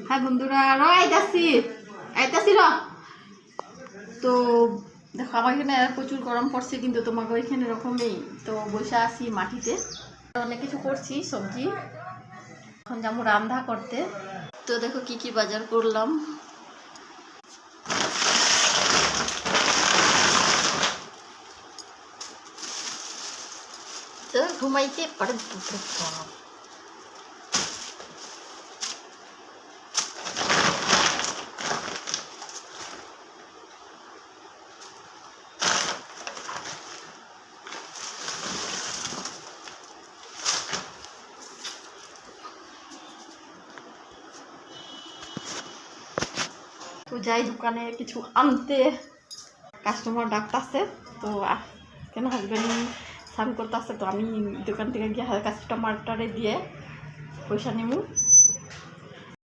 হ্যাঁ বন্ধুরা, আইতাছি র। তো দেখো আমার এখানে প্রচুর গরম পড়ছে, কিন্তু তোমাকে ওইখানে এরকমই। তো বসে আছি মাটিতে, অনেক কিছু করছি সবজি। এখন যাবো রান্না করতে। তো দেখো কি কি বাজার করলাম। তো ঘুমাইতে পারে দুপুরে খাওয়া। তো যাই দোকানে কিছু আনতে, কাস্টমার ডাকতেছে। তো কেন হাজব্যান্ড স্নান করতে আসছে, তো আমি দোকান থেকে গিয়ে কাস্টমারটারে দিয়ে পয়সা নেব।